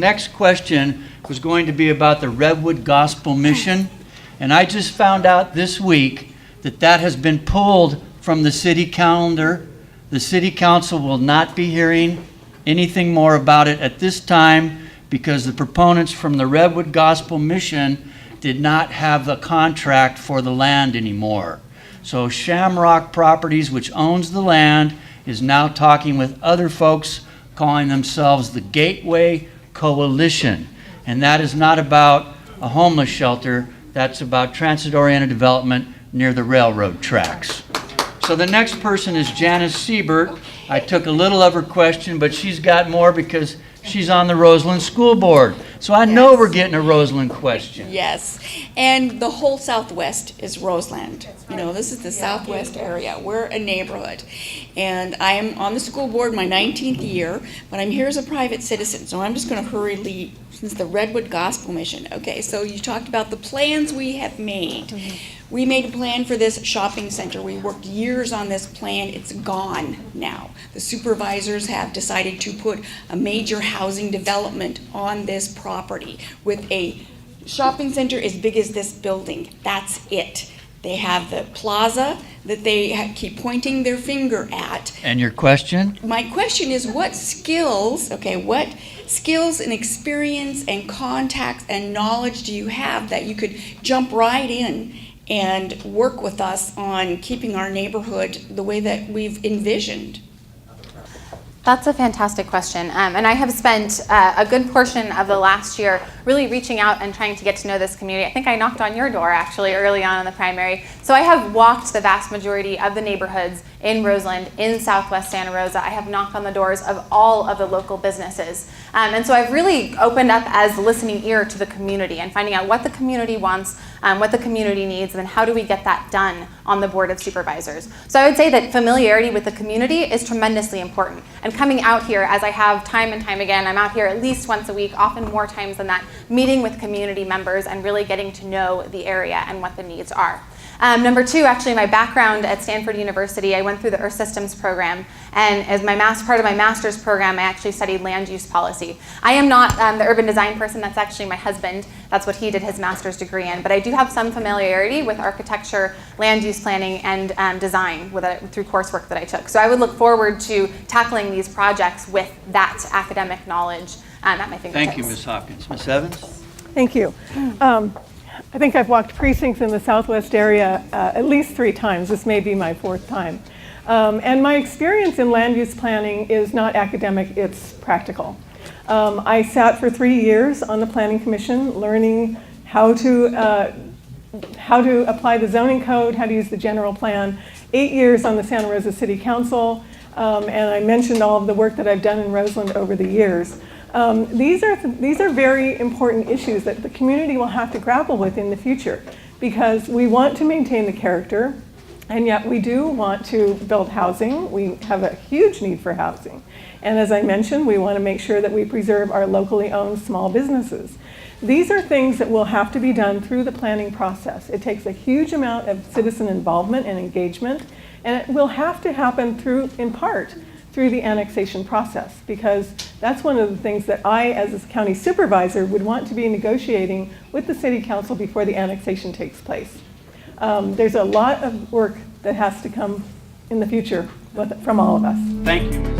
next question was going to be about the Redwood Gospel Mission, and I just found out this week that that has been pulled from the city calendar. The city council will not be hearing anything more about it at this time because the proponents from the Redwood Gospel Mission did not have the contract for the land anymore. So Shamrock Properties, which owns the land, is now talking with other folks calling themselves the Gateway Coalition. And that is not about a homeless shelter, that's about transit-oriented development near the railroad tracks. So the next person is Janice Siebert. I took a little of her question, but she's got more because she's on the Roseland School Board. So I know we're getting a Roseland question. Yes, and the whole Southwest is Roseland. You know, this is the Southwest area. We're a neighborhood. And I am on the school board my 19th year, but I'm here as a private citizen, so I'm just going to hurriedly, since the Redwood Gospel Mission. Okay, so you talked about the plans we have made. We made a plan for this shopping center. We worked years on this plan. It's gone now. The supervisors have decided to put a major housing development on this property with a shopping center as big as this building. That's it. They have the plaza that they keep pointing their finger at. And your question? My question is, what skills and experience and contacts and knowledge do you have that you could jump right in and work with us on keeping our neighborhood the way that we've envisioned? That's a fantastic question. And I have spent a good portion of the last year really reaching out and trying to get to know this community. I think I knocked on your door actually early on in the primary. So I have walked the vast majority of the neighborhoods in Roseland, in Southwest Santa Rosa. I have knocked on the doors of all of the local businesses. And so I've really opened up as a listening ear to the community and finding out what the community wants, what the community needs, and then how do we get that done on the Board of Supervisors. So I would say that familiarity with the community is tremendously important. And coming out here, as I have time and time again, I'm out here at least once a week, often more times than that, meeting with community members and really getting to know the area and what the needs are. Number two, actually, my background at Stanford University, I went through the Earth Systems program, and as part of my master's program, I actually studied land use policy. I am not the urban design person. That's actually my husband. That's what he did his master's degree in. But I do have some familiarity with architecture, land use planning, and design through coursework that I took. So I would look forward to tackling these projects with that academic knowledge at my fingertips. Thank you, Ms. Hopkins. Ms. Evans? Thank you. I think I've walked precincts in the Southwest area at least 3 times. This may be my 4th time. And my experience in land use planning is not academic, it's practical. I sat for 3 years on the Planning Commission learning how to apply the zoning code, how to use the general plan, 8 years on the Santa Rosa City Council, and I mentioned all of the work that I've done in Roseland over the years. These are very important issues that the community will have to grapple with in the future because we want to maintain the character, and yet we do want to build housing. We have a huge need for housing. And as I mentioned, we want to make sure that we preserve our locally owned small businesses. These are things that will have to be done through the planning process. It takes a huge amount of citizen involvement and engagement, and it will have to happen in part, through the annexation process, because that's one of the things that I, as a county supervisor, would want to be negotiating with the city council before the annexation takes place. There's a lot of work that has to come in the future from all of us. Thank you.